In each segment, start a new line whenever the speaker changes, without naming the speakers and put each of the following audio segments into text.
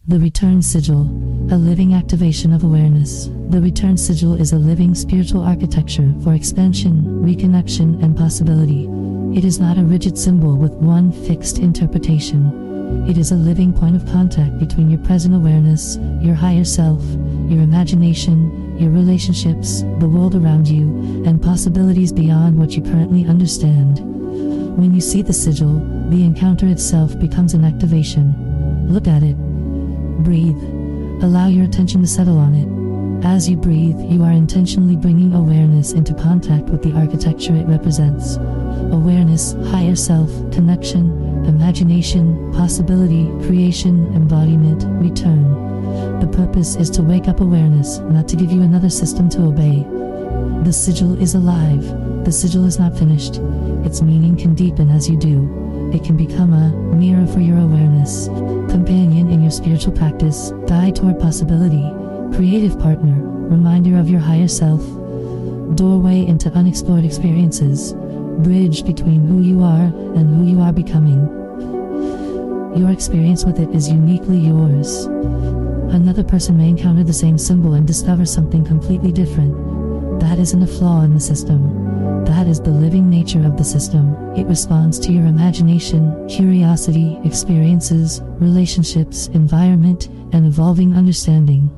The Return Sigil, a living activation of awareness. The Return Sigil is a living spiritual architecture for expansion, reconnection, and possibility. It is not a rigid symbol with one fixed interpretation. It is a living point of contact between your present awareness, your higher self, your imagination, your relationships, the world around you, and possibilities beyond what you currently understand. When you see the sigil, the encounter itself becomes an activation. Look at it. Breathe. Allow your attention to settle on it. As you breathe, you are intentionally bringing awareness into contact with the architecture it represents. Awareness, higher self, connection, imagination, possibility, creation, embodiment, return. The purpose is to wake up awareness, not to give you another system to obey. The sigil is alive. The sigil is not finished. Its meaning can deepen as you do. It can become a mirror for your awareness, companion in your spiritual practice, guide toward possibility, creative partner, reminder of your higher self, doorway into unexplored experiences, bridge between who you are and who you are becoming. Your experience with it is uniquely yours. Another person may encounter the same symbol and discover something completely different. That isn't a flaw in the system. That is the living nature of the system. It responds to your imagination, curiosity, experiences, relationships, environment, and evolving understanding.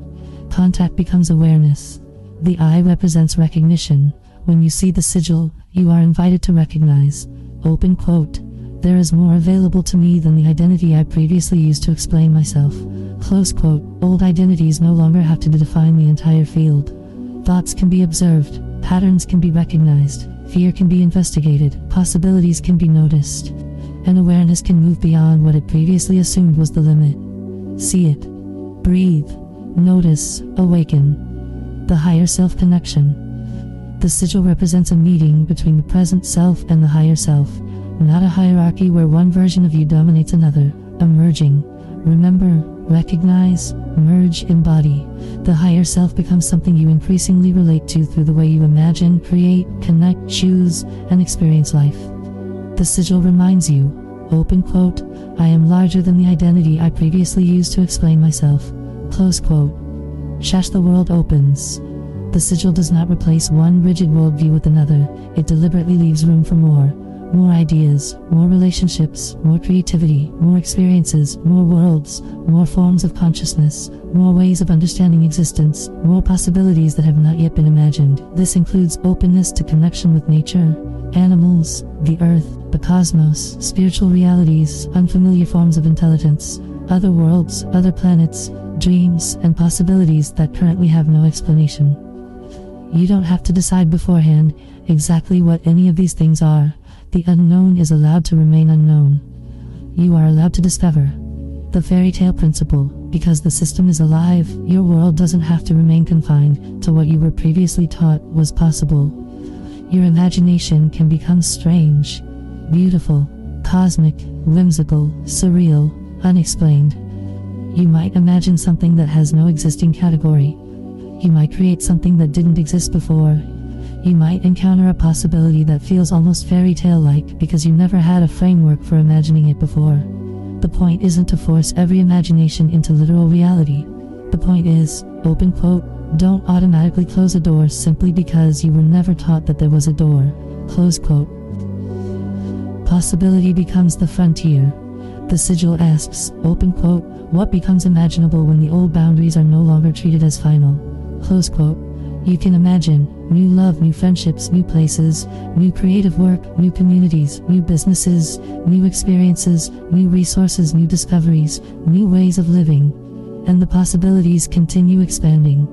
Contact becomes awareness. The eye represents recognition. When you see the sigil, you are invited to recognize. Open quote. There is more available to me than the identity I previously used to explain myself. Close quote. Old identities no longer have to define the entire field. Thoughts can be observed. Patterns can be recognized. Fear can be investigated. Possibilities can be noticed. And awareness can move beyond what it previously assumed was the limit. See it. Breathe. Notice. Awaken. The higher self connection. The sigil represents a meeting between the present self and the higher self, not a hierarchy where one version of you dominates another. A merging. Remember, recognize, merge, embody. The higher self becomes something you increasingly relate to through the way you imagine, create, connect, choose, and experience life. The sigil reminds you, open quote, I am larger than the identity I previously used to explain myself. Close quote. Shash the world opens. The sigil does not replace one rigid worldview with another. It deliberately leaves room for more. More ideas, more relationships, more creativity, more experiences, more worlds, more forms of consciousness, more ways of understanding existence, more possibilities that have not yet been imagined. This includes openness to connection with nature, animals, the earth, the cosmos, spiritual realities, unfamiliar forms of intelligence, other worlds, other planets, dreams, and possibilities that currently have no explanation. You don't have to decide beforehand exactly what any of these things are. The unknown is allowed to remain unknown. You are allowed to discover. The fairy tale principle. Because the system is alive, your world doesn't have to remain confined to what you were previously taught was possible. Your imagination can become strange, beautiful, cosmic, whimsical, surreal, unexplained. You might imagine something that has no existing category. You might create something that didn't exist before. You might encounter a possibility that feels almost fairy tale-like because you never had a framework for imagining it before. The point isn't to force every imagination into literal reality. The point is, open quote, don't automatically close a door simply because you were never taught that there was a door. Close quote. Possibility becomes the frontier. The sigil asks, open quote, what becomes imaginable when the old boundaries are no longer treated as final? Close quote. You can imagine new love, new friendships, new places, new creative work, new communities, new businesses, new experiences, new resources, new discoveries, new ways of living. And the possibilities continue expanding.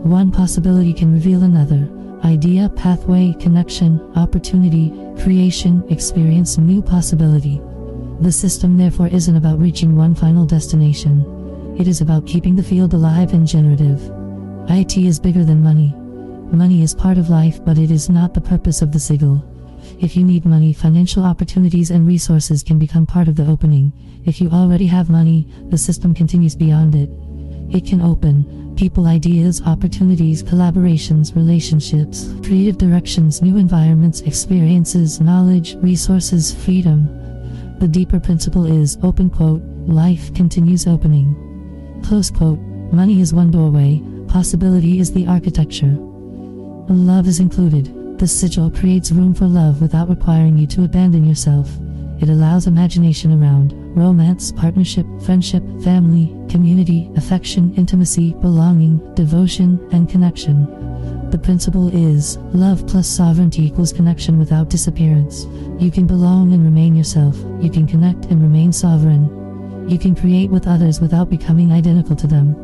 One possibility can reveal another. Idea, pathway, connection, opportunity, creation, experience, new possibility. The system therefore isn't about reaching one final destination. It is about keeping the field alive and generative. IT is bigger than money. Money is part of life, but it is not the purpose of the sigil. If you need money, financial opportunities and resources can become part of the opening. If you already have money, the system continues beyond it. It can open people, ideas, opportunities, collaborations, relationships, creative directions, new environments, experiences, knowledge, resources, freedom. The deeper principle is, open quote, life continues opening. Close quote. Money is one doorway, possibility is the architecture. Love is included. The sigil creates room for love without requiring you to abandon yourself. It allows imagination around romance, partnership, friendship, family, community, affection, intimacy, belonging, devotion, and connection. The principle is, love plus sovereignty equals connection without disappearance. You can belong and remain yourself. You can connect and remain sovereign. You can create with others without becoming identical to them.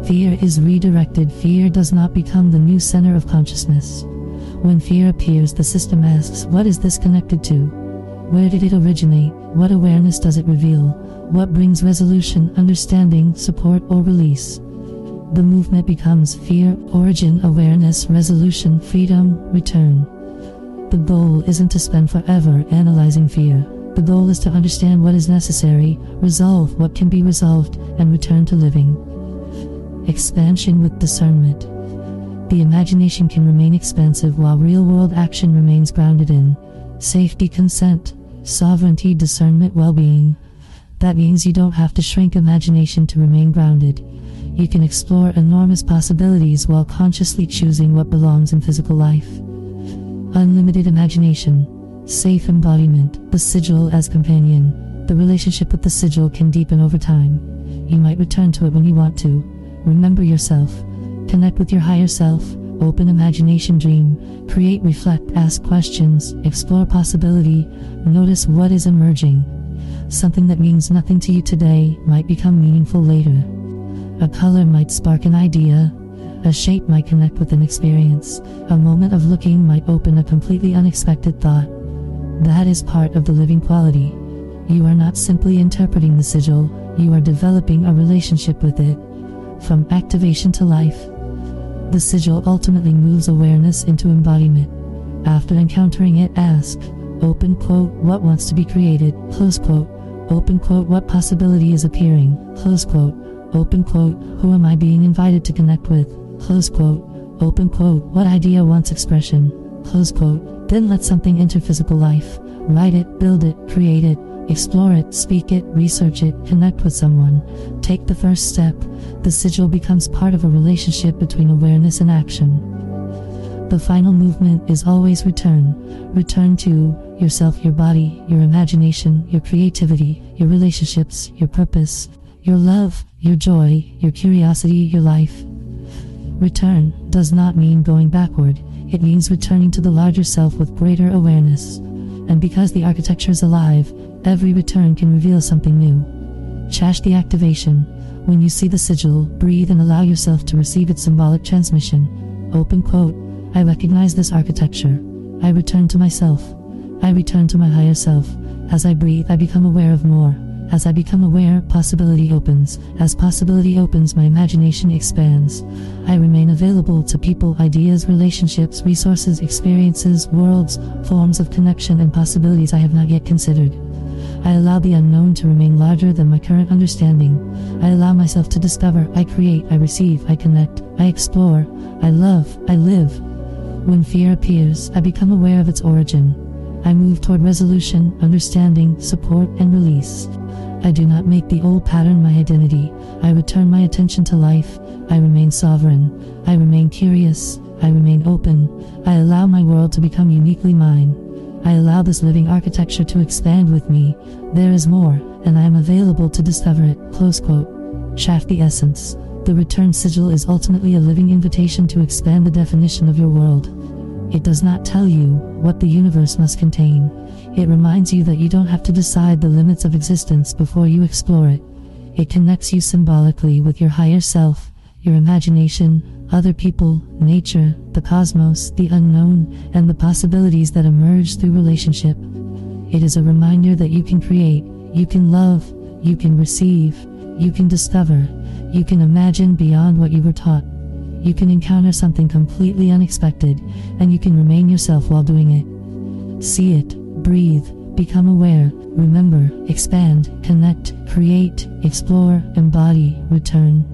Fear is redirected. Fear does not become the new center of consciousness. When fear appears, the system asks, what is this connected to? Where did it originate? What awareness does it reveal? What brings resolution, understanding, support, or release? The movement becomes fear, origin, awareness, resolution, freedom, return. The goal isn't to spend forever analyzing fear. The goal is to understand what is necessary, resolve what can be resolved, and return to living. Expansion with discernment. The imagination can remain expansive while real-world action remains grounded in safety, consent, sovereignty, discernment, well-being. That means you don't have to shrink imagination to remain grounded. You can explore enormous possibilities while consciously choosing what belongs in physical life. Unlimited imagination. Safe embodiment. The sigil as companion. The relationship with the sigil can deepen over time. You might return to it when you want to. Remember yourself. Connect with your higher self. Open imagination, dream. Create, reflect, ask questions. Explore possibility. Notice what is emerging. Something that means nothing to you today might become meaningful later. A color might spark an idea. A shape might connect with an experience. A moment of looking might open a completely unexpected thought. That is part of the living quality. You are not simply interpreting the sigil, you are developing a relationship with it. From activation to life. The sigil ultimately moves awareness into embodiment. After encountering it, ask, open quote, what wants to be created, close quote, open quote, what possibility is appearing, close quote, open quote, who am I being invited to connect with, close quote, open quote, what idea wants expression, close quote. Then let something enter physical life. Write it, build it, create it, explore it, speak it, research it, connect with someone. Take the first step. The sigil becomes part of a relationship between awareness and action. The final movement is always return. Return to yourself, your body, your imagination, your creativity, your relationships, your purpose, your love, your joy, your curiosity, your life. Return does not mean going backward. It means returning to the larger self with greater awareness. And because the architecture is alive, every return can reveal something new. Chash the activation. When you see the sigil, breathe and allow yourself to receive its symbolic transmission. Open quote, I recognize this architecture. I return to myself. I return to my higher self. As I breathe, I become aware of more. As I become aware, possibility opens. As possibility opens, my imagination expands. I remain available to people, ideas, relationships, resources, experiences, worlds, forms of connection, and possibilities I have not yet considered. I allow the unknown to remain larger than my current understanding. I allow myself to discover, I create, I receive, I connect, I explore, I love, I live. When fear appears, I become aware of its origin. I move toward resolution, understanding, support, and release. I do not make the old pattern my identity. I return my attention to life. I remain sovereign. I remain curious. I remain open. I allow my world to become uniquely mine. I allow this living architecture to expand with me. There is more, and I am available to discover it. Close quote. Shaft the essence. The return sigil is ultimately a living invitation to expand the definition of your world. It does not tell you what the universe must contain. It reminds you that you don't have to decide the limits of existence before you explore it. It connects you symbolically with your higher self, your imagination, other people, nature, the cosmos, the unknown, and the possibilities that emerge through relationship. It is a reminder that you can create, you can love, you can receive, you can discover, you can imagine beyond what you were taught. You can encounter something completely unexpected, and you can remain yourself while doing it. See it, breathe, become aware, remember, expand, connect, create, explore, embody, return.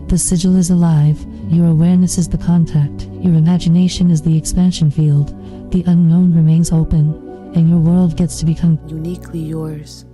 The sigil is alive, your awareness is the contact, your imagination is the expansion field, the unknown remains open, and your world gets to become
uniquely yours.